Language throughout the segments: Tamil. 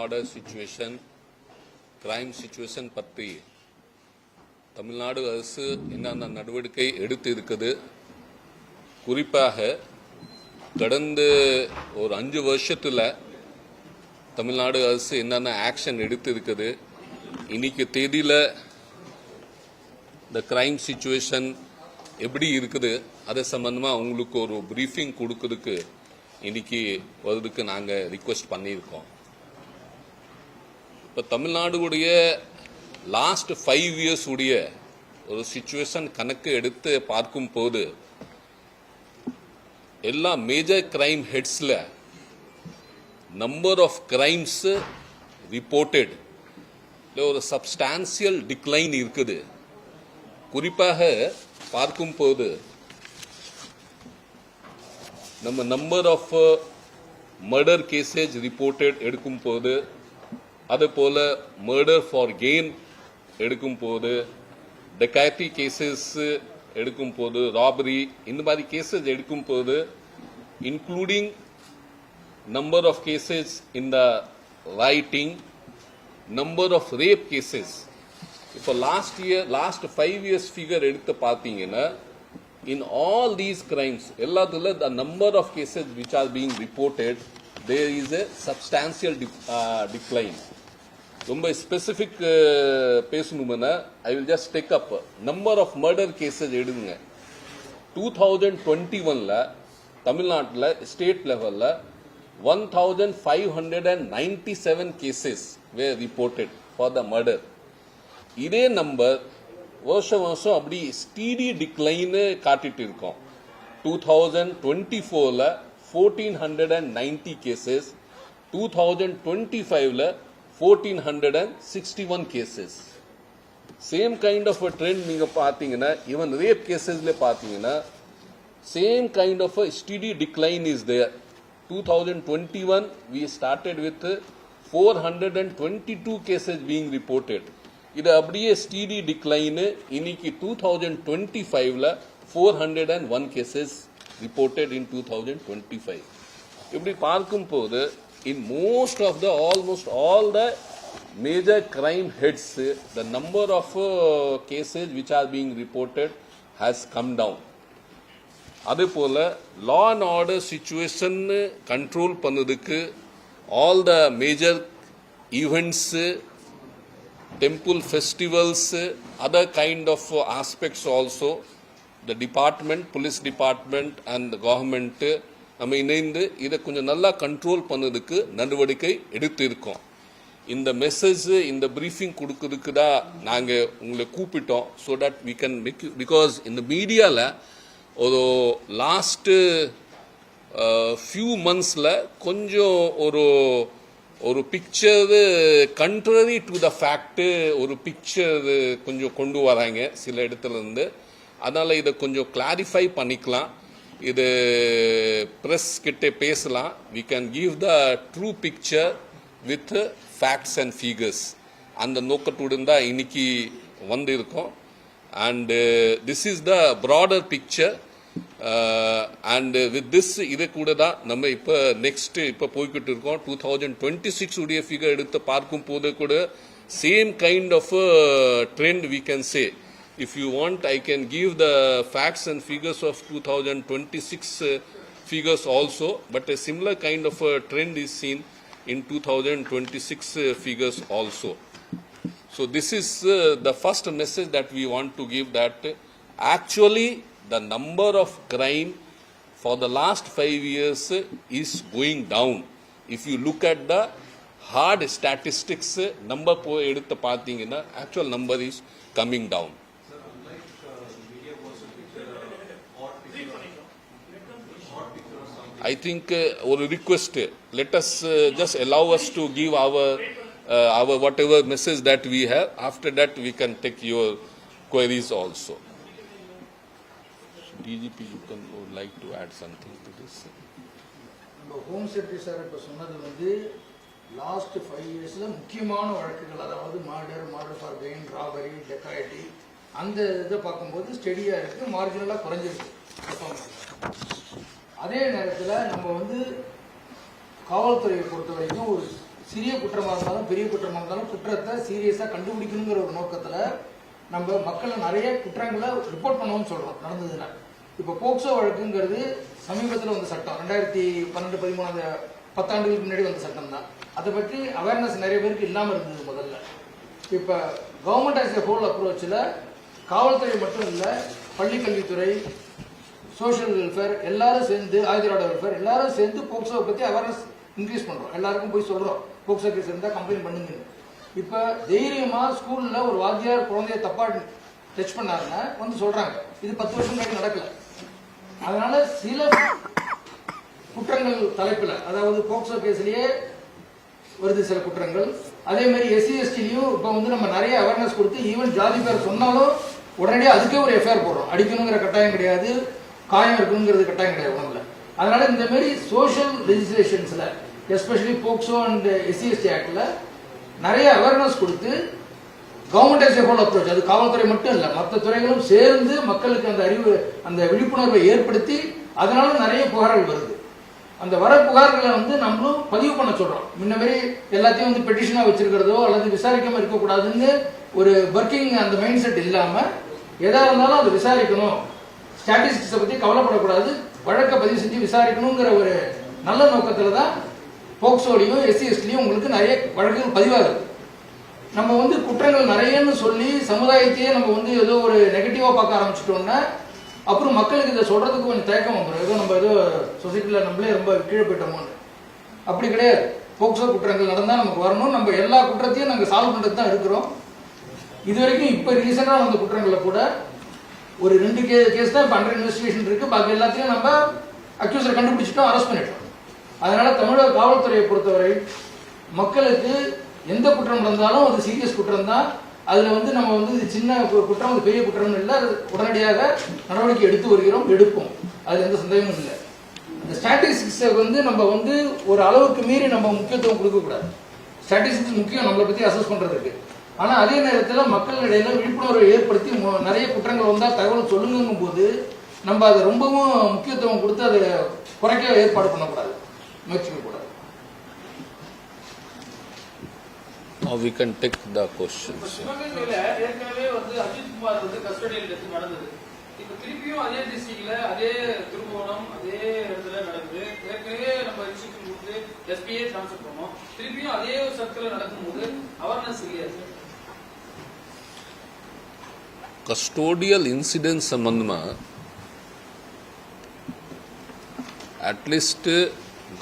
ஆர்டர் சிச்சுவேஷன், கிரைம் சிச்சுவேஷன் பற்றி தமிழ்நாடு அரசு என்னென்ன நடவடிக்கை எடுத்து இருக்குது, குறிப்பாக கடந்த ஒரு 5 வருஷத்தில் தமிழ்நாடு அரசு என்னென்ன ஆக்ஷன் எடுத்து இருக்குது, இன்னைக்கு தேதியில் இந்த கிரைம் சிச்சுவேஷன் எப்படி இருக்குது, அதை சம்பந்தமாக உங்களுக்கு ஒரு ப்ரீஃபிங் கொடுக்கறதுக்கு இன்னைக்கு வருதுக்கு நாங்கள் ரிக்வெஸ்ட் பண்ணியிருக்கோம். இப்போ தமிழ்நாடுடைய லாஸ்ட் 5 இயர்ஸ் உடைய ஒரு சிச்சுவேஷன் கணக்கு எடுத்து பார்க்கும் போது எல்லா மேஜர் கிரைம் ஹெட்ஸில் நம்பர் ஆஃப் கிரைம்ஸ் ரிப்போர்ட்டட் ஒரு சப்ஸ்டான்சியல் டிக்ளைன் இருக்குது. குறிப்பாக பார்க்கும் போது நம்ம number of murder cases reported எடுக்கும் போது, அது போல மர்டர் ஃபார் கெயின் எடுக்கும் போது, டெக்காய்டி கேசஸ் எடுக்கும் போது, ராபரி இந்த மாதிரி கேசஸ் எடுக்கும் போது, including number of cases in the writing, number of rape cases. இப்போ லாஸ்ட் 5 இயர்ஸ் ஃபிகர் எடுத்து பார்த்தீங்கன்னா, in all these crimes, the number of cases which are being reported, there is a substantial decline. ரொம்ப ஸ்பெசிபிக் பேசணும்னா, I will just take up number of murder cases எடுங்க. 2021ல தமிழ்நாட்டில் ஸ்டேட் லெவலில் 1597 cases were reported for the murder. இதே நம்பர் வருஷம் அப்படி ஸ்டீடி டிக்ளைன் காட்டிட்டு இருக்கோம். 2024ல 1490 கேசஸ், 2025ல 1461 cases. Same kind of trend நீங்க பாத்தீங்கன்னா, ஈவன் ரேப் கேசஸ்ல பாத்தீங்கன்னா same kind of steady decline is there. 2021 we started with 422 cases being reported. இது அப்படியே ஸ்டீடி டிக்ளைன். இன்னைக்கு 2025ல 401 கேசஸ் ரிப்போர்ட்டட் இன் 2025. இப்படி பார்க்கும் போது in most of the almost all the major crime heads, the number of cases which are being reported has come down. அதே போல law and order situation control பண்ணதுக்கு all the major events, temple festivals, other kind of aspects also, the department, police department and the government நம்ம இணைந்து இதை கொஞ்சம் நல்லா கண்ட்ரோல் பண்ணதுக்கு நடவடிக்கை எடுத்து இருக்கோம். இந்த மெசேஜ், இந்த பிரீஃபிங் கொடுக்கறதுக்கு தான் நாங்கள் உங்களை கூப்பிட்டோம். So that we can make, because இந்த மீடியாவில் ஒரு லாஸ்ட் ஃபியூ மந்த்ஸில் கொஞ்சம் ஒரு picture contrary to the fact ஒரு பிக்சர் கொஞ்சம் கொண்டு வராங்க சில இடத்துல இருந்து. அதனால் இதை கொஞ்சம் கிளாரிஃபை பண்ணிக்கலாம். இது ப்ரெஸ் கிட்ட பேசலாம். We can give the true picture with facts and figures. அந்த நோக்கத்துடன் தான் இன்னைக்கு வந்திருக்கோம். And this is the broader picture. And with this இதை கூட தான் நம்ம இப்போ நெக்ஸ்ட் இப்போ போய்கிட்டு இருக்கோம். 2026 உடைய ஃபிகர் எடுத்து பார்க்கும் போது கூட same kind of trend we can say. If you want, I can give the facts and figures of 2026 figures also, but a similar kind of a trend is seen in 2026 figures also. So this is the first message that we want to give, that actually the number of crime for the last 5 years is going down. If you look at the hard statistics, number po edutha pathina, actual number is coming down. I think or request, let us just allow us to give our whatever message that we have. After that we can take your queries also. DGP, you can like to add something to this. Home Secretary sir இப்ப சொன்னது வந்து லாஸ்ட் 5 இயர்ஸ்ல முக்கியமான வழக்குகள், அதாவது மர்டர் ஃபார் கெயின், ராபரி, டெக்காய்டி, அந்த இதை பார்க்கும்போது ஸ்டெடியா இருக்கு, மார்ஜினலா குறைஞ்சிருக்கு. அதே நேரத்தில் நம்ம வந்து காவல்துறையை பொறுத்த வரைக்கும் ஒரு சிறிய குற்றமாக இருந்தாலும் பெரிய குற்றமாக இருந்தாலும் குற்றத்தை சீரியஸாக கண்டுபிடிக்கணுங்கிற ஒரு நோக்கத்தில் நம்ம மக்களை நிறைய குற்றங்களை ரிப்போர்ட் பண்ணணும்னு சொல்கிறோம் நடந்ததுன்னா. இப்போ போக்சோ வழக்குங்கிறது சமீபத்தில் வந்த சட்டம் 2012-13 அந்த 10 ஆண்டுகளுக்கு முன்னாடி வந்த சட்டம் தான். அதை பற்றி அவேர்னஸ் நிறைய பேருக்கு இல்லாமல் இருந்தது முதல்ல. இப்போ கவர்மெண்ட் ஆஸ் எ ஹோல் அப்ரோச்சில் காவல்துறை மட்டும் இல்லை, பள்ளிக்கல்வித்துறை, சோஷியல் வெல்ஃபேர் எல்லாரும் சேர்ந்து, ஆயுதரோட வெல்ஃபேர் எல்லாரும் சேர்ந்து போக்சோவை பற்றி அவேர்னஸ் இன்க்ரீஸ் பண்ணுறோம். எல்லாருக்கும் போய் சொல்கிறோம் போக்சோ கேஸ் இருந்தால் கம்ப்ளைண்ட் பண்ணுங்க. இப்போ தைரியமாக ஸ்கூலில் ஒரு வாத்தியார் குழந்தைய தப்பாக டச் பண்ணாருன்னா வந்து சொல்கிறாங்க. இது 10 வருஷம் முன்னாடி நடக்கல. அதனால சில குற்றங்கள் தலைப்பில், அதாவது போக்சோ கேஸ்லேயே வருது சில குற்றங்கள். அதே மாதிரி எஸ்சி எஸ்டிலையும் இப்போ வந்து நம்ம நிறைய அவேர்னஸ் கொடுத்து ஈவன் ஜாதி பேர் சொன்னாலும் உடனடியாக அதுக்கே ஒரு எஃப்ஐஆர் போடுறோம். அடிக்கணுங்கிற கட்டாயம் கிடையாது, காயம் இருக்குங்கிறது கட்டாயம் கிடையாது உடம்புல. அதனால இந்த மாதிரி சோஷியல் லெஜிஸ்லேஷன்ஸில் especially POCSO and SC ST ஆக்டில் நிறைய அவேர்னஸ் கொடுத்து government as a whole approach, அது காவல்துறை மட்டும் இல்லை மற்ற துறைகளும் சேர்ந்து மக்களுக்கு அந்த அந்த விழிப்புணர்வை ஏற்படுத்தி அதனால நிறைய புகார்கள் வருது. அந்த வர புகார்களை வந்து நம்மளும் பதிவு பண்ண சொல்றோம். முன்ன மாதிரி எல்லாத்தையும் வந்து பெட்டிஷனா வச்சிருக்கிறதோ அல்லது விசாரிக்காம இருக்கக்கூடாதுன்னு ஒரு ஒர்க்கிங் அந்த மைண்ட் செட் இல்லாம எதா இருந்தாலும் அதை விசாரிக்கணும், ஸ்டாட்டிஸ்டிக்ஸை பத்தி கவலைப்படக்கூடாது, வழக்கை பதிவு செஞ்சு விசாரிக்கணுங்கிற ஒரு நல்ல நோக்கத்துல தான் போக்சோலையும் எஸ்சி எஸ்டிலையும் உங்களுக்கு நிறைய வழக்குகள் பதிவாகுது. நம்ம வந்து குற்றங்கள் நிறையன்னு சொல்லி சமுதாயத்தையே நம்ம வந்து ஏதோ ஒரு நெகட்டிவா பார்க்க ஆரம்பிச்சிட்டோம்னா அப்புறம் மக்களுக்கு இதை சொல்றதுக்கு கொஞ்சம் தயக்கம் வந்துடும். ஏதோ நம்ம ஏதோ சொசைட்டியில் நம்மளே ரொம்ப கீழே போயிட்டோமோன்னு. அப்படி கிடையாது. போக்சோ குற்றங்கள் நடந்தால் நமக்கு வரணும். நம்ம எல்லா குற்றத்தையும் நாங்கள் சால்வ் பண்ணுறது தான் இருக்கிறோம். இது வரைக்கும் இப்போ ரீசெண்டாக வந்த குற்றங்களில் கூட ஒரு 2 கேஸ் தான் இப்போ அண்டர் இன்வெஸ்டிகேஷன் இருக்கு. பாக்கி எல்லாத்தையும் நம்ம அக்யூசரை கண்டுபிடிச்சிட்டோம், அரெஸ்ட் பண்ணிட்டோம். அதனால தமிழக காவல்துறையை பொறுத்தவரை மக்களுக்கு எந்த குற்றம் நடந்தாலும் அது சீரியஸ் குற்றம் தான். அதுல வந்து நம்ம வந்து இது சின்ன குற்றம், அது பெரிய குற்றம் இல்லை, அது உடனடியாக நடவடிக்கை எடுத்து வருகிறோம், எடுப்போம். அதுல எந்த சந்தேகமும் இல்லை. இந்த ஸ்டாட்டிஸ்டிக்ஸை வந்து நம்ம வந்து ஒரு அளவுக்கு மீறி நம்ம முக்கியத்துவம் கொடுக்கக்கூடாது. ஸ்டாட்டிஸ்டிக்ஸ் முக்கியம் நம்மளை பத்தி அசஸ் பண்றதுக்கு. ஆனா அதே நேரத்தில் மக்களிடையில விழிப்புணர்வை ஏற்படுத்தி நிறைய குற்றங்கள் வந்தால் தகவல் சொல்லுங்கும் போது நம்ம அதை ரொம்பவும் முக்கியத்துவம் கொடுத்து அதை குறைக்க ஏற்பாடு பண்ணக்கூடாது, முயற்சிக்க கூடாது. Now we can take the questions. சிவகங்கையில ஏற்கனவே வந்து அஜித் குமார் வந்து கஸ்டடியல் டெத் நடந்தது. இப்ப திருப்பியும் அதே டிஸ்ட்ரிக்ட்ல அதே திருவோணம் அதே இடத்துல நடக்குது. ஏற்கனவே நம்ம இன்ஸ்ட்ரக்ஷன் கொடுத்து எஸ்பிஏ டிரான்ஸ்ஃபர் பண்ணோம். திருப்பியும் அதே சர்க்கிள் நடக்கும்போது அவேர்னஸ் இல்லையா சார்? கஸ்டோடியல் இன்சிடென்ட் சம்பந்தமா அட்லீஸ்ட்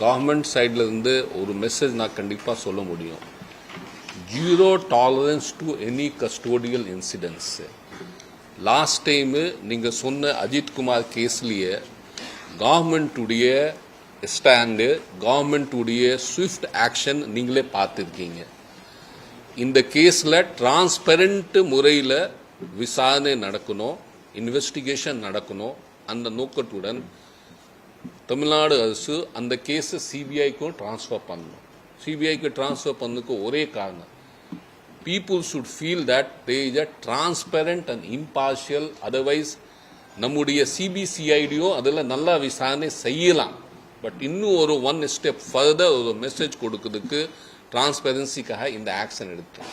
கவர்மெண்ட் சைட்ல இருந்து ஒரு மெசேஜ் நான் கண்டிப்பா சொல்ல முடியும். Zero tolerance to any custodial incidents. Last time நீங்க சொன்ன அஜித் குமார் கேஸ்லயே கவர்மெண்ட்டுடைய ஸ்டாண்டு, கவர்மெண்ட்டுடைய ஸ்விஃப்ட் ஆக்ஷன் நீங்களே பார்த்துருக்கீங்க. இந்த கேஸ்ல டிரான்ஸ்பரண்ட் முறையில் விசாரணை நடக்கணும், இன்வெஸ்டிகேஷன் நடக்கணும். அந்த நோக்கத்துடன் தமிழ்நாடு அரசு அந்த கேஸை சிபிஐக்கும் டிரான்ஸ்ஃபர் பண்ணணும். சிபிஐக்கு டிரான்ஸ்ஃபர் பண்ணதுக்கு ஒரே காரணம், people should feel that there is a transparent and impartial, otherwise நம்முடைய சிபிசிஐடியும் அதில் நல்லா விசாரணை செய்யலாம். பட் இன்னும் ஒரு 1 step further ஒரு மெசேஜ் கொடுக்கறதுக்கு டிரான்ஸ்பரன்சிக்காக இந்த ஆக்ஷன் எடுத்தோம்.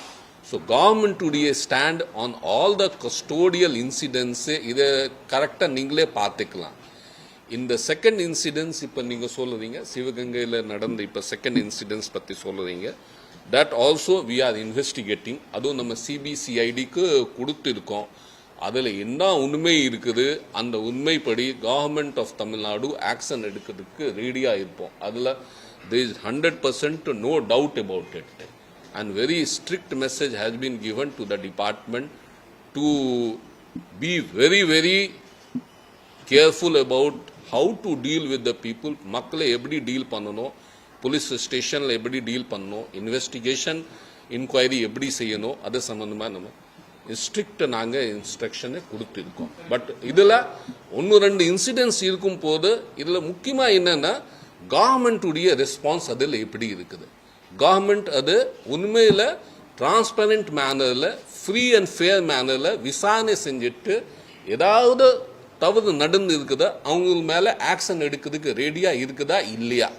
ஸோ கவர்மெண்ட்டுடைய stand on all the custodial incidents இதை கரெக்டாக நீங்களே பார்த்துக்கலாம். இந்த செகண்ட் இன்சிடென்ட்ஸ் இப்போ நீங்கள் சொல்லுறீங்க, சிவகங்கையில் நடந்த இப்போ செகண்ட் இன்சிடென்ட்ஸ் பற்றி சொல்லுறீங்க. That also we are investigating. அதுவும் நம்ம சிபிசிஐடிக்கு கொடுத்துருக்கோம். அதில் என்ன உண்மை இருக்குது அந்த உண்மைப்படி கவர்மெண்ட் ஆஃப் தமிழ்நாடு ஆக்ஷன் எடுக்கிறதுக்கு ரெடியாக இருப்போம். அதில் there is 100% no doubt about it. And very strict message has been given to the department to be very, very careful about how to deal with the people. மக்களை எப்படி டீல் பண்ணணும், போலீஸ் ஸ்டேஷனில் எப்படி டீல் பண்ணணும், இன்வெஸ்டிகேஷன் இன்கொயரி எப்படி செய்யணும், அது சம்மந்தமாக நம்ம ஸ்ட்ரிக்ட் நாங்கள் இன்ஸ்ட்ரக்ஷனை கொடுத்துருக்கோம். பட் இதில் 1-2 இன்சிடென்ட்ஸ் இருக்கும் போது இதில் முக்கியமாக என்னென்னா கவர்மெண்ட்டுடைய ரெஸ்பான்ஸ் அதில் எப்படி இருக்குது. கவர்மெண்ட் அது உண்மையில் டிரான்ஸ்பரண்ட் மேனரில் ஃப்ரீ அண்ட் ஃபேர் மேனரில் விசாரணை செஞ்சுட்டு ஏதாவது தவறு நடந்து இருக்குதா அவங்க மேலே ஆக்ஷன் எடுக்கிறதுக்கு ரெடியாக இருக்குதா இல்லையா,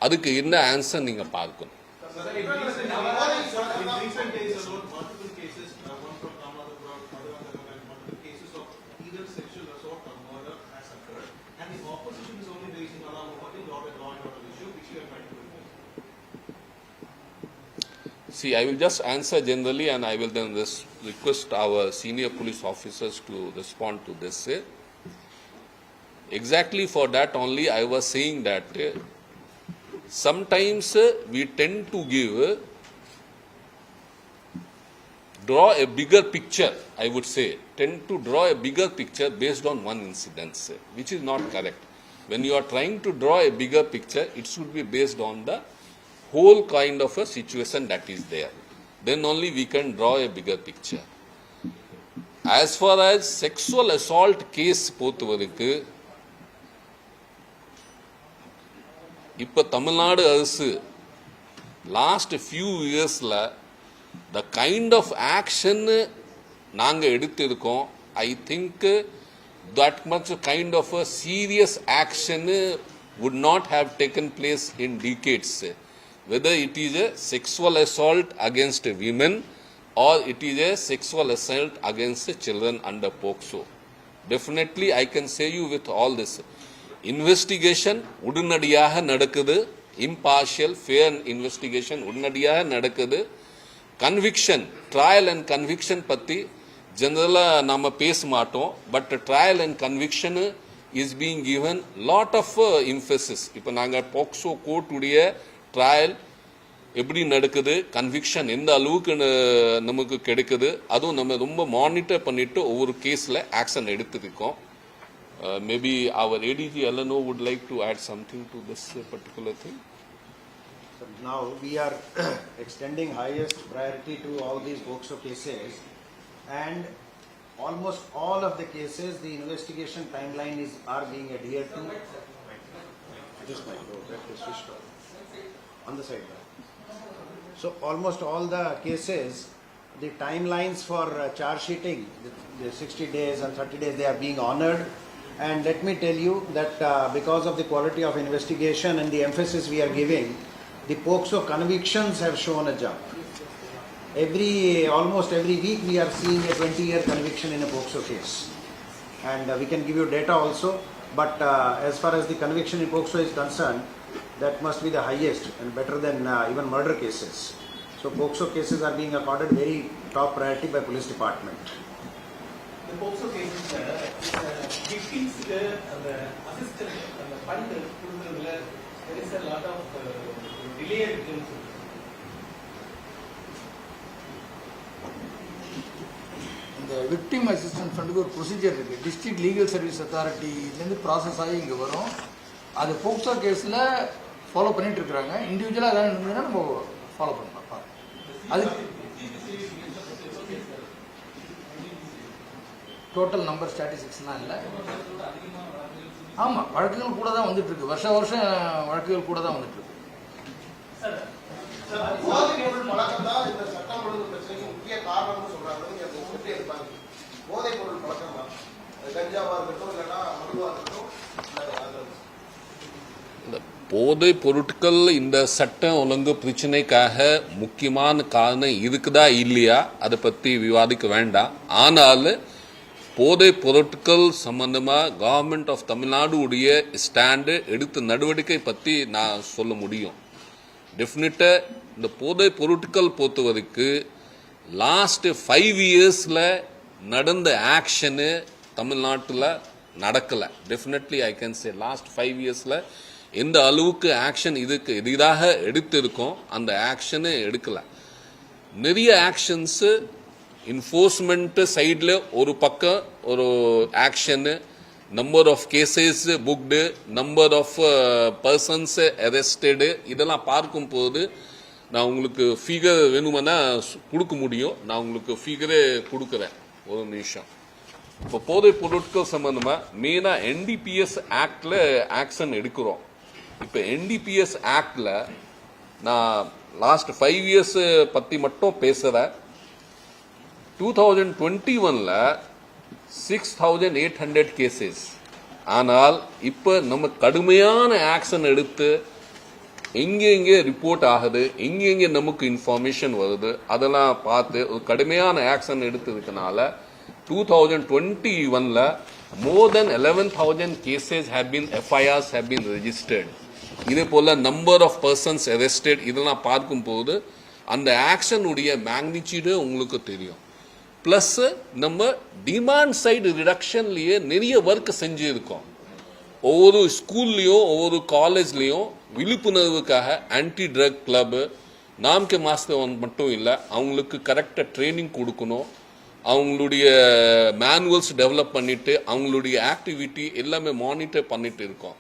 அதுக்கு என்ன ஆன்சர் நீங்கள் பார்க்கணும். in recent days alone, multiple cases, one from Ramanathapuram, Madhuvangaram, multiple cases of either sexual assault or murder has occurred, and the opposition is only raising alarm over the law and order issue, which you are trying to remove. See, I will just answer generally, and I will then request our senior police officers to respond to this. Exactly for that only I was saying that sometimes we tend to draw a bigger picture, I would say, tend to draw a bigger picture based on one incident, which is not correct. When you are trying to draw a bigger picture, it should be based on the whole kind of a situation that is there. Then only we can draw a bigger picture. As far as sexual assault case பொறுத்தவரைக்கு இப்ப தமிழ்நாடு அரசு லாஸ்ட் ஃபியூ இயர்ஸ்ல the kind of action நாங்க எடுத்திருக்கோம், I think that much kind of a serious action would not have taken place in decades. Whether it is a sexual assault against women or it is a sexual assault against children under POCSO. Definitely I can say you with all this. Investigation உடனடியாக நடக்குது, impartial fair investigation உடனடியாக நடக்குது. Conviction, trial and conviction பத்தி ஜெனரலா நாம பேச மாட்டோம், but trial and conviction is being given lot of emphasis. இப்போ நாங்க POCSO court உடைய ட்ரையல் எப்படி நடக்குது, கன்விக்ஷன் எந்த அளவுக்கு நமக்கு கிடைக்குது, அதுவும் நம்ம ரொம்ப மானிட்டர் பண்ணிட்டு ஒவ்வொரு கேஸில் ஆக்ஷன் எடுத்துருக்கோம். மேபி அவர் ADG LNO would like to add something to this particular thing. So now we are extending highest priority to all these POCSO cases, and almost all of the cases the investigation timeline are being adhered to. This might go, that is switched off. On the side there. So almost all the cases, the timelines for charge sheeting, the 60 days and 30 days, they are being honored. And let me tell you that because of the quality of investigation and the emphasis we are giving, the POCSO convictions have shown a jump. Almost every week we are seeing a 20-year conviction in a POCSO case. And we can give you data also, but as far as the conviction in POCSO is concerned, that must be the highest and better than even murder cases. So POCSO cases are being accorded very top priority by police department. The POCSO cases, victims and the assistant and the fund, there is a lot of delay in terms of இந்த விக்டிம் அசிஸ்டன்ட் ஃபண்டுக்கு ஒரு ப்ரொசீஜர் இருக்குது. டிஸ்ட்ரிக்ட் லீகல் சர்வீஸ் அத்தாரிட்டிலேருந்து ப்ராசஸ் ஆகி இங்கே வரும். அது போக்சோ கேஸில் ஃபாலோ பண்ணிட்டு இருக்கிறாங்க. இண்டிவிஜுவலாக ஏதாவது இருந்ததுன்னா நம்ம ஃபாலோ பண்ணலாம். அது டோட்டல் நம்பர் ஸ்டாட்டிஸ்டிக்ஸ்லாம் இல்லை. ஆமாம், வழக்குகள் கூட தான் வந்துட்டு இருக்கு. வருஷம் வழக்குகள் கூட தான் வந்துட்டு இருக்கு. பழக்கம் தான் இந்த சட்டம் ஒழுங்கு பிரச்சனைக்கு முக்கிய காரணம்னு சொல்றாங்க. போதை பொருள் பழக்கம் தான், கஞ்சாவா இருக்கட்டும் இல்லைன்னா மதுவா இருக்கட்டும். போதை பொருட்கள் இந்த சட்டம் ஒழுங்கு பிரச்சனைக்காக முக்கியமான காரணம் இருக்குதா இல்லையா அதை பற்றி விவாதிக்க வேண்டாம். ஆனால் போதை பொருட்கள் சம்பந்தமாக கவர்மெண்ட் ஆஃப் தமிழ்நாடு உடைய ஸ்டாண்டு எடுத்த நடவடிக்கை பற்றி நான் சொல்ல முடியும். டெஃபினட்டாக இந்த போதை பொருட்கள் பொறுத்தவரைக்கு லாஸ்ட் 5 இயர்ஸில் நடந்த ஆக்ஷனு தமிழ்நாட்டில் நடக்கலை. Definitely I can say last 5 இயர்ஸில் எந்த அளவுக்கு ஆக்ஷன் இதுக்கு எதிராக எடுத்திருக்கோம் அந்த ஆக்ஷனு எடுக்கலை. நிறைய ஆக்ஷன்ஸு இன்ஃபோர்ஸ்மெண்ட் சைடில் ஒரு பக்கம் ஒரு action, number of cases booked, number of persons arrested, இதெல்லாம் பார்க்கும்போது நான் உங்களுக்கு ஃபிகர் வேணுமென்னா கொடுக்க முடியும். நான் உங்களுக்கு ஃபிகரே கொடுக்குறேன், ஒரு நிமிஷம். இப்போ போதை பொருட்கள் சம்பந்தமாக மெயினாக NDPS ஆக்டில் ஆக்ஷன் எடுக்கிறோம். இப்போ NDPS ஆக்டில் நான் லாஸ்ட் 5 இயர்ஸ் பற்றி மட்டும் பேசுகிறேன். 2021ல் 6,800 கேசஸ். ஆனால் இப்போ நம்ம கடுமையான ஆக்ஷன் எடுத்து எங்கெங்கே ரிப்போர்ட் ஆகுது, எங்கெங்கே நமக்கு இன்ஃபர்மேஷன் வருது, அதெல்லாம் பார்த்து ஒரு கடுமையான action எடுத்ததுக்குனால 2021ல more than 11,000 cases have been FIRs have been registered. இதே போல நம்பர் ஆஃப் பர்சன்ஸ் அரெஸ்டட் இதெல்லாம் பார்க்கும்போது அந்த ஆக்ஷன் உடைய மேக்னிடியூடு உங்களுக்கு தெரியும். பிளஸ் நம்ம டிமாண்ட் சைடு ரிடக்ஷன்லயே நிறைய ஒர்க் செஞ்சிருக்கோம். ஒவ்வொரு ஸ்கூல்லையும் ஒவ்வொரு காலேஜ்லையும் விழிப்புணர்வுக்காக ஆன்டி ட்ரக் கிளப் நாம்கே மாஸ்டர் மட்டும் இல்லை, அவங்களுக்கு கரெக்டாக ட்ரைனிங் கொடுக்கணும், அவங்களுடைய மேனுவல்ஸ் டெவலப் பண்ணிட்டு அவங்களுடைய ஆக்டிவிட்டி எல்லாமே மானிட்டர் பண்ணிட்டு இருக்கோம்.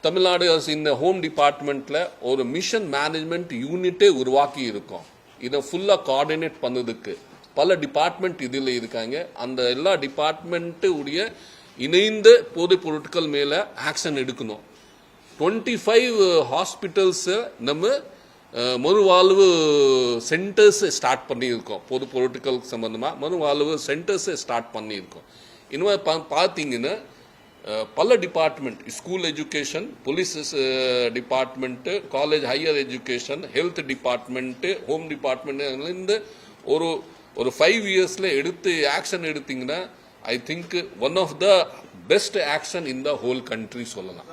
தமிழ்நாடு இந்த ஹோம் டிபார்ட்மெண்ட்ல ஒரு மிஷன் மேனேஜ்மெண்ட் யூனிட்டே உருவாக்கி இருக்கோம். இதை ஃபுல்லா கோஆர்டினேட் பண்ணதுக்கு பல டிபார்ட்மெண்ட் இதில் இருக்காங்க. அந்த எல்லா டிபார்ட்மெண்ட் உடைய இணைந்த போதைப் பொருட்கள் மேல ஆக்ஷன் எடுக்கணும். 25 ஹாஸ்பிட்டல்ஸ் நம்ம மறுவாழ்வு சென்டர்ஸ் ஸ்டார்ட் பண்ணியிருக்கோம். பொது பொருட்கள் சம்பந்தமாக மறுவாழ்வு சென்டர்ஸ் ஸ்டார்ட் பண்ணியிருக்கோம். இன்னும் பார்த்தீங்கன்னா பல department, school education, police department, college higher education, health department, home department ஒரு 5 இயர்ஸ்ல எடுத்து ஆக்ஷன் எடுத்தீங்கன்னா I think one of the best action in the whole country சொல்லலாம்.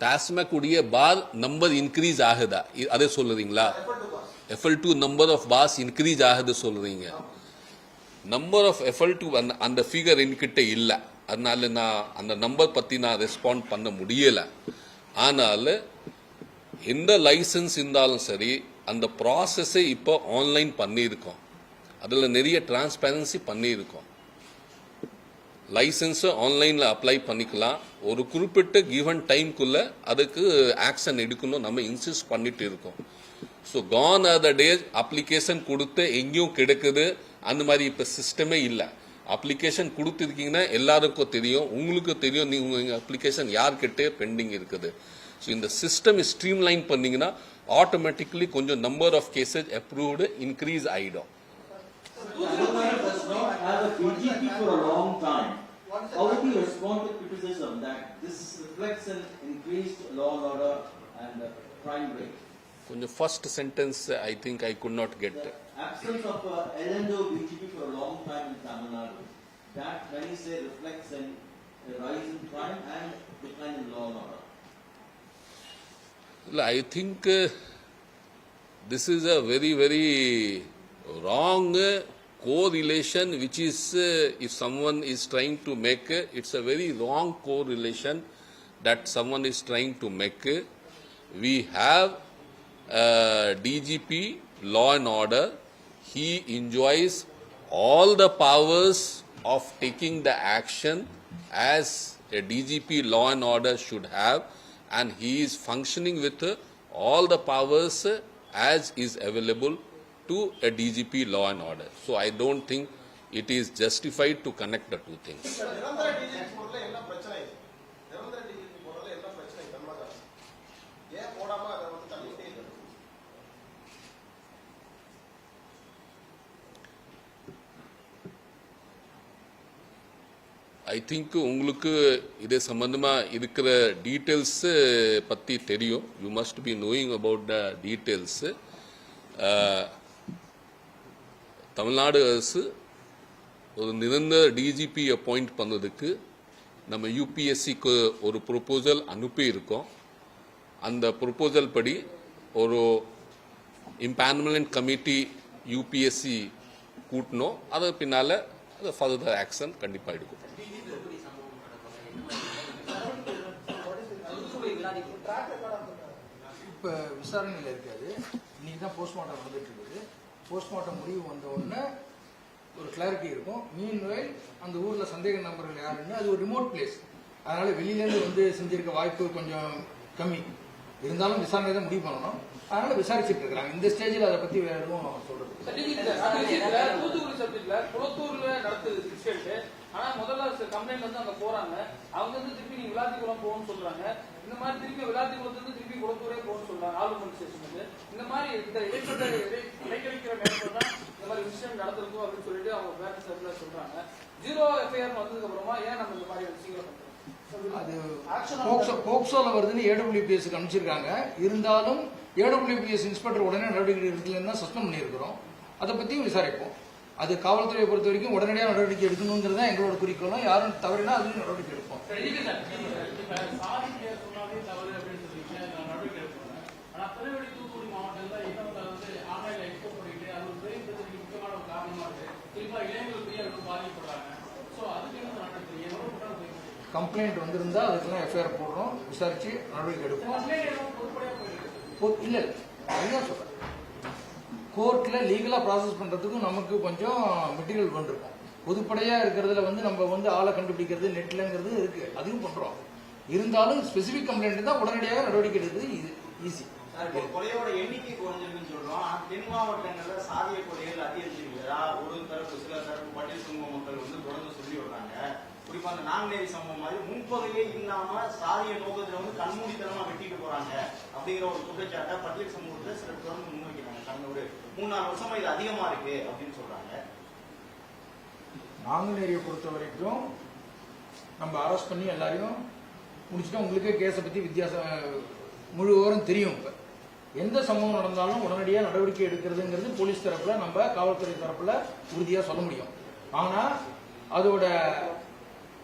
டாஸ்மாக் உடைய பார் நம்பர் இன்க்ரீஸ் ஆகுதா அதே சொல்லுறீங்களா? FL2 number of parse increase ஆகுது சொல்றீங்க. நம்பர் ஆஃப் FL2 அந்த ஃபிகர் என்கிட்ட இல்லை, அதனால நான் அந்த நம்பர் பத்தி நான் ரெஸ்பாண்ட் பண்ண முடியல. ஆனால் எந்த லைசன்ஸ் இருந்தாலும் சரி அந்த ப்ராசஸை இப்போ ஆன்லைன் பண்ணியிருக்கோம். அதில் நிறைய டிரான்ஸ்பேரன்சி பண்ணியிருக்கோம். லைசன்ஸை ஆன்லைனில் அப்ளை பண்ணிக்கலாம். ஒரு குறிப்பிட்ட கிவன் டைம்குள்ள அதுக்கு ஆக்ஷன் எடுக்கணும் நம்ம இன்சிஸ்ட் பண்ணிட்டு இருக்கோம். So gone are the days application கொடுத்து எங்கேயும் கிடைக்குது அந்த மாதிரி இப்போ சிஸ்டமே இல்லை. அப்ளிகேஷன் கொடுத்துருக்கீங்கன்னா எல்லாருக்கும் தெரியும், உங்களுக்கு தெரியும் நீங்கள் உங்கள் அப்ளிகேஷன் யார்கிட்ட பெண்டிங் இருக்குது. ஸோ இந்த சிஸ்டம் ஸ்ட்ரீம்லைன் பண்ணீங்கன்னா ஆட்டோமேட்டிக்லி கொஞ்சம் number of cases approved increase ஆகிடும். How would you respond to criticism that this reflects an increased law and order and crime rate? கொஞ்சம் first sentence I think I could not get. The absence of LNO BGP for a long time in Tamil Nadu, that many say reflects a rise in crime and decline in law and order. I think this is a very, very wrong correlation which is if someone is trying to make it's a very wrong correlation that someone is trying to make. We have DGP law and order. He enjoys all the powers of taking the action as a DGP law and order should have, and he is functioning with all the powers as is available to a DGP law and order. So I don't think it is justified to connect the two things. I think உங்களுக்கு இதே சம்பந்தமா இருக்கிற டீடைல்ஸ் பத்தி தெரியும். You must be knowing about the details. Tamil Nadu அரசு ஒரு நிரந்தர டிஜிபி அப்பாயிண்ட் பண்ணதுக்கு நம்ம யூபிஎஸ்சிக்கு ஒரு ப்ரொபோசல் அனுப்பி இருக்கோம். அந்த ப்ரொபோசல் படி ஒரு இம்பேனல்மெண்ட் கமிட்டி யூபிஎஸ்சி கூட்டணும். அது பின்னால அது ஃபர்தர் ஆக்ஷன் கண்டிப்பாக எடுக்கும். இப்போ விசாரணையில் இருக்காது, இன்னைக்கு தான் போஸ்ட்மார்ட்டம் வந்துட்டு இருக்குது. போஸ்ட்மார்ட்டம் முடிவு வந்த உடனே ஒரு கிளாரிட்டி இருக்கும். மீன்வைல் அந்த ஊரில் சந்தேக நபர்கள் யாருன்னு, அது ஒரு ரிமோட் பிளேஸ், அதனால வெளியிலேருந்து வந்து செஞ்சிருக்க வாய்ப்பு கொஞ்சம் கம்மி. இருந்தாலும் விசாரணை தான் முடிவு பண்ணணும், அதனால விசாரிச்சுட்டு இருக்கிறாங்க. இந்த ஸ்டேஜில் அதை பற்றி வேற எதுவும் சொல்றது. தூத்துக்குடி சப்ஜெக்ட்ல குளத்தூர்ல நடந்தது இன்சிடென்ட் ஆனா முதல்ல கம்ப்ளைண்ட் வந்து அங்க போறாங்க, அவங்க வந்து திருப்பி நீங்க விளாத்திக்குளம் போகணும்னு சொல்றாங்க. இந்த மாதிரி திருப்பி விளாத்திக்குளத்துக்கு திருப்பி குளத்தூரே போகணும்னு சொல்றாங்க ஆளுநர் ஸ்டேஷனுக்கு. இந்த மாதிரி இந்த இடைக்கழிக்கிற நேரத்தில் தான் இந்த மாதிரி விஷயம் நடந்திருக்கும் அப்படின்னு சொல்லிட்டு அவங்க பேரண்ட்ஸ் சர்க்கிள் சொல்றாங்க. 0 எஃப்ஐஆர் வந்ததுக்கு அப்புறமா ஏன் நம்ம இந்த மாதிரி விஷயங்களை பண்றோம்? அது போக்சோல வருதுன்னு ஏடபிள்யூபிஎஸ்க்கு அனுப்பிச்சிருக்காங்க. இருந்தாலும் ஏடபிள்யூபிஎஸ் இன்ஸ்பெக்டர் உடனே நடவடிக்கை எடுக்கலன்னா சஸ்பெண்ட் பண்ணியிருக்கிறோம். அதை பற்றியும் விசாரிப்போம். அது காவல்துறையை பொறுத்த வரைக்கும் உடனடியாக நடவடிக்கை எடுக்கணுங்கிறது தான் எங்களோட குறிக்கோளும். யாரும் தவறினா அதுவும் நடவடிக்கை எடுப்போம். கம்ப்ளைண்ட் வந்திருந்தா அதுக்கெல்லாம் எஃப்ஐஆர் போடுறோம், விசாரிச்சு நடவடிக்கை எடுப்போம். இல்ல அதுதான் சொல்றேன், கோர்ட்ல லீகலா ப்ராசஸ் பண்றதுக்கும் நமக்கு கொஞ்சம் மெட்டீரியல் பண்ணிருக்கோம். பொதுப்படையா இருக்கிறதுல வந்து நம்ம வந்து ஆளை கண்டுபிடிக்கிறது நெட்லங்கிறது இருக்கு, அதையும் பண்றோம். இருந்தாலும் ஸ்பெசிபிக் கம்ப்ளைண்ட் தான் உடனடியாக நடவடிக்கை எடுக்கிறது இது ஈஸி. கொலையோட எண்ணிக்கை குறைஞ்சிருக்குன்னு சொல்றோம். தென் மாவட்டங்கள்ல சாதிய கொலைகள் அதிகரிச்சிருக்கிறதா ஒரு தரப்பு சில தரப்பு பட்டியல் சமூக மக்கள் வந்து தொடர்ந்து சொல்லி வர்றாங்க. குறிப்பா அந்த நாங்குநேரி சம்பவம் மாதிரி முன்பகையே இல்லாம சாதிய நோக்கத்துல வந்து கண்மூடித்தனமா வெட்டிட்டு போறாங்க அப்படிங்கிற ஒரு குற்றச்சாட்டை பட்டியல் சமூகத்துல சில தொடர்ந்து முன்வைக்கிறாங்க. கடந்த ஒரு 3-4 வருஷமா இது அதிகமா இருக்கு அப்படின்னு சொல்றாங்க. நாங்குநேரியை பொறுத்த வரைக்கும் நம்ம அரெஸ்ட் பண்ணி எல்லாரையும் முடிச்சுட்டோம். உங்களுக்கே கேஸை பத்தி வித்தியாசம் முழு விவரம் தெரியும். இப்ப எந்த சம்பவம் நடந்தாலும் உடனடியாக நடவடிக்கை எடுக்கிறதுங்கிறது போலீஸ் தரப்புல நம்ம காவல்துறை தரப்புல உறுதியா சொல்ல முடியும். ஆனா அதோட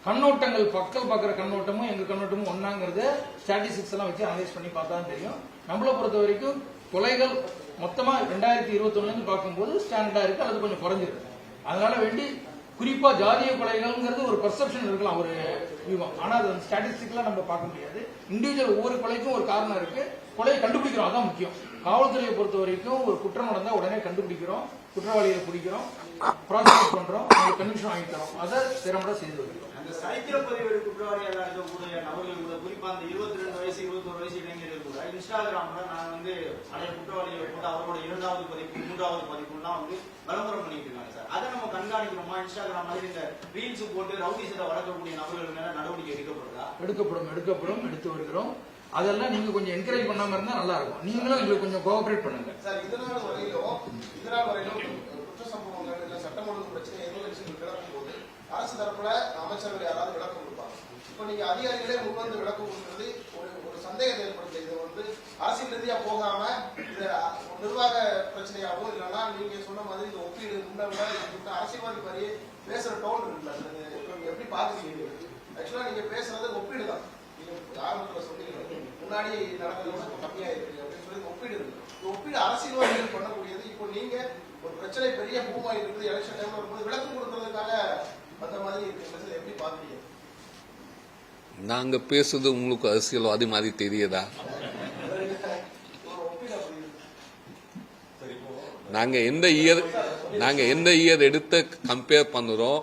கண்ணோட்டங்கள் பக்கம் பார்க்குற கண்ணோட்டமும் எங்க கண்ணோட்டமும் ஒன்னாங்கிறத ஸ்டாட்டிஸ்டிக்ஸ் எல்லாம் வச்சு அனலைஸ் பண்ணி பார்த்தா தான் தெரியும். நம்மளை பொறுத்த வரைக்கும் கொலைகள் மொத்தமா 2021 பார்க்கும்போது ஸ்டாண்டர்டா இருக்கு, அது கொஞ்சம் குறைஞ்சிருக்கு. அதனால வேண்டி குறிப்பா ஜாதிய கொலைகள்ங்கிறது ஒரு பெர்செப்ஷன் இருக்கலாம், ஒரு வியூகம். ஆனா அது ஸ்டாட்டிஸ்டிக்லாம் நம்ம பார்க்க முடியாது. இண்டிவிஜுவல் ஒவ்வொரு கொலைக்கும் ஒரு காரணம் இருக்கு, கொலையை கண்டுபிடிக்கிறோம், அதான் முக்கியம். காவல்துறையை பொறுத்த வரைக்கும் ஒரு குற்றம் நடந்தா உடனே கண்டுபிடிக்கிறோம், குற்றவாளிகளை பிடிக்கிறோம், ப்ராசிக்யூட் பண்றோம், கன்விக்ஷன் வாங்கிக்கிறோம், அதை திறம்பட செய்து வருகிறோம். அந்த சரித்திர பதிவேடு குற்றவாளியாக இருக்கக்கூடிய நபர்கள் கூட குறிப்பா அந்த 22 வயசு 21 வயசு இளைஞர்கள் கூட இன்ஸ்டாகிராம்ல நான் வந்து பழைய குற்றவாளிகளை போட்டு அவரோட 2வது பதிப்பு 3வது பதிப்புலாம் வந்து விளம்பரம் பண்ணிட்டு இருக்காங்க சார். அதை நம்ம கண்காணிக்கிறோமா? இன்ஸ்டாகிராம் மாதிரி இந்த ரீல்ஸ் போட்டு ரவுடிசத்தை வளர்க்கக்கூடிய நபர்கள் மேல நடவடிக்கை எடுக்கப்படுதா? எடுக்கப்படும், எடுத்து வருகிறோம். அதெல்லாம் நீங்க கொஞ்சம் என்கரேஜ் பண்ணாம இருந்தா நல்லா இருக்கும். நீங்களும் எங்களுக்கு கொஞ்சம் கோஆபரேட் பண்ணுங்க சார். இதனால் வரையிலும் குற்ற சம்பவங்கள் இல்ல சட்டம் ஒழுங்கு பிரச்சனை எதிர்கட்சிகள் கிளப்பும் போது அரசு தரப்புல அமைச்சர்கள் யாராவது விளக்கம் கொடுப்பாங்க. இப்போ நீங்க அதிகாரிகளே முன்வந்து விளக்கம் கொடுக்கிறது ஒரு சந்தேகத்தை ஏற்படுத்த. இது வந்து அரசியல் ரீதியா போகாம இது நிர்வாக பிரச்சனையாகவும் இல்லைன்னா நீங்க சொன்ன மாதிரி இந்த ஒப்பீடு முன்ன விட அரசியல்வாதி மாதிரியே பேசுற டோன் இருக்குல்ல, எப்படி பாக்குறீங்க? ஆக்சுவலா நீங்க பேசுறது ஒப்பீடு தான். நீங்க ஆரம்பத்துல சொன்னீங்க முன்னாடி நடந்ததோட கம்மியா இருக்கு அப்படின்னு சொல்லி ஒப்பீடு இருக்கு. இந்த ஒப்பீடு அரசியல்வாதிகள் பண்ணக்கூடியது. இப்போ நீங்க ஒரு பிரச்சனை பெரிய பூமா இருக்குது, எலெக்ஷன் டைம்ல வரும்போது விளக்கம் கொடுக்கறதுக்காக அந்த மாதிரி இருக்கு, எப்படி பாக்குறீங்க? நாங்க பேசுறது உங்களுக்கு அரசியல்வாதி மாதிரி தெரியுதா? நாங்க எந்த இயர் எடுத்து கம்பேர் பண்ணுறோம்,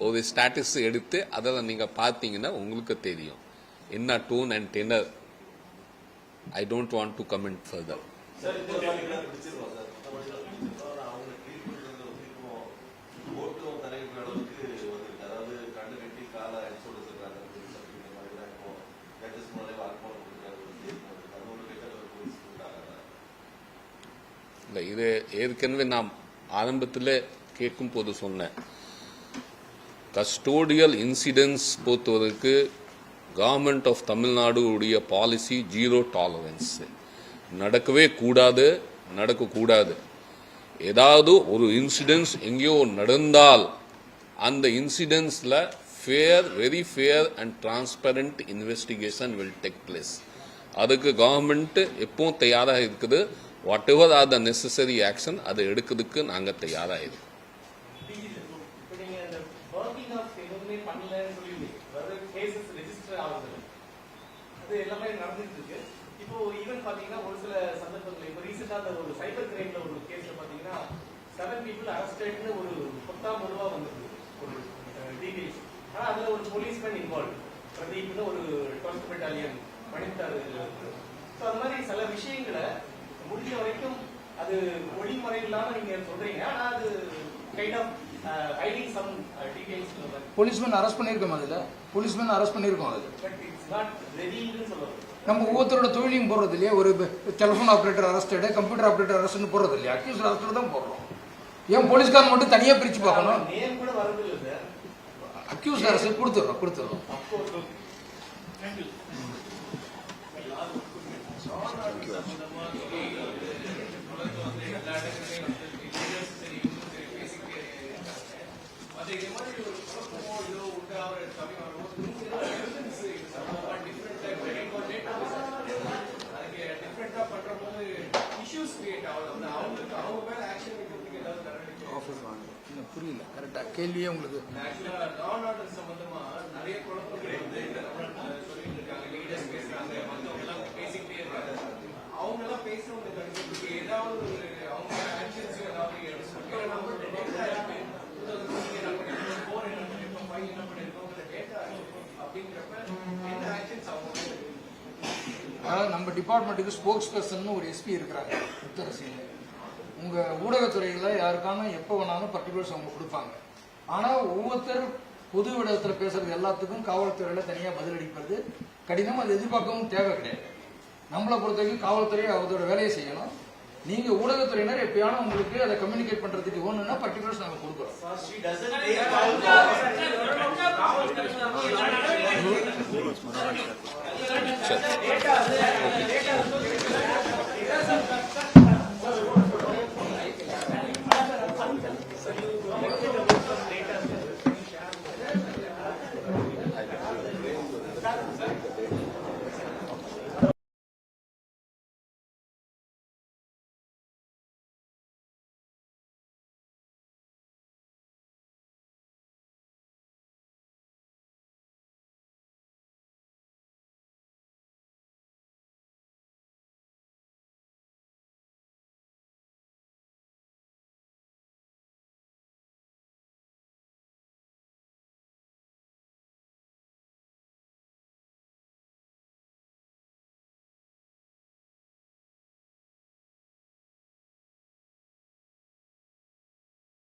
ஒரு ஸ்டாட்டிஸ் எடுத்து அதில் நீங்க பார்த்தீங்கன்னா உங்களுக்கு தெரியும் என்ன tone and tenor. I don't want to comment further. இது ஏற்கனவே நாம் ஆரம்பத்தில் கேட்கும் போது சொன்னேன். கஸ்டோடியல் இன்சிடென்ட்ஸ் பொறுத்தவரைக்கு கவர்மெண்ட் ஆஃப் தமிழ்நாடு உடைய பாலிசி 0 டாலரன்ஸ். நடக்கவே கூடாது, நடக்கக்கூடாது. ஏதாவது ஒரு இன்சிடென்ட்ஸ் எங்கேயோ நடந்தால் அந்த இன்சிடென்ட்ஸில் very fair and transparent investigation will take place. அதுக்கு கவர்மெண்ட் எப்பவும் தயாராக இருக்குது. Whatever are the necessary action அதை எடுக்கிறதுக்கு நாங்கள் தயாராக இருக்கோம். இப்போ ஈவன் பாத்தீங்கன்னா ஒரு சில சந்தர்ப்பங்கள் இப்போ ரீசெண்டா ஒரு சைபர் கிரைம்ல ஒரு கேஸ்ல பாத்தீங்கன்னா 7 people அரஸ்டட்னு ஒரு பொத்தாமொழிவா வந்திருக்கு ஒரு டீடைல்ஸ். ஆனா அதுல ஒரு போலீஸ்மேன் இன்வால்வ், பிரதீப்னு ஒரு 12th Battalion மணித்தார். ஸோ அது மாதிரி சில விஷயங்களை முடிஞ்ச வரைக்கும் அது ஒளிமறை இல்லாம நீங்க சொல்றீங்க. ஆனா அது kind of hiding some details. Policeman arrest பண்ணியிருக்கோம் அதில், போலீஸ்மேன் அரெஸ்ட் பண்ணியிருக்கோம் அது. But it's not revealed ன்னு சொல்லுவாங்க. நம்ம ஒவ்வொருத்தரோட தொழிலையும் போடுறது இல்லையா, ஒரு டெலிஃபோன் ஆப்ரேட்டர் அரெஸ்டடு, கம்ப்யூட்டர் ஆப்ரேட்டர் அரெஸ்ட்னு போடுறது இல்லையா, அக்யூஸ் அரெஸ்ட் தான் போடுறோம். ஏன் போலீஸ்காரன் மட்டும் தனியாக பிரித்து பார்க்கணும்? நேம் கூட வரது இல்லை சார். Accuse arrest கொடுத்துடுறோம். புரியல கரெக்டா கேள்வியே உங்களுக்கு. சம்பந்தமா நிறைய குழப்பங்கள் வந்து சொல்லிட்டு இருக்காங்க. லீடர்ஸ் பேசுறாங்க, மத்தவங்க எல்லாம் பேசிக்கிட்டே இருக்காங்க. அவங்க எல்லாம் பேசுறவங்களுக்கு ஏதாவது ஒரு அவங்க ஆக்ஷன்ஸ் ஏதாவது நம்ம டிபார்ட்மெண்ட்டுக்கு ஸ்போக்ஸ் பர்சன் ஒரு எஸ்பி இருக்கிறாங்க முத்தரசின்னு. உங்கள் ஊடகத்துறையில் யாருக்கான எப்போ வேணாலும் பர்டிகுலர்ஸ் அவங்க கொடுப்பாங்க. ஆனால் ஒவ்வொருத்தர் பொது இடத்துல பேசுறது எல்லாத்துக்கும் காவல்துறையில் தனியாக பதிலளிப்பது கடினம். அது எதிர்பார்க்கவும் தேவை கிடையாது. நம்மளை பொறுத்த வரைக்கும் காவல்துறை அதோட வேலையை செய்யணும். நீங்கள் ஊடகத்துறையினர் எப்பயாலும் உங்களுக்கு அதை கம்யூனிகேட் பண்ணுறதுக்கு ஒன்றுன்னா பர்டிகுலர்ஸ் நாங்கள் கொடுக்குறோம். சரி.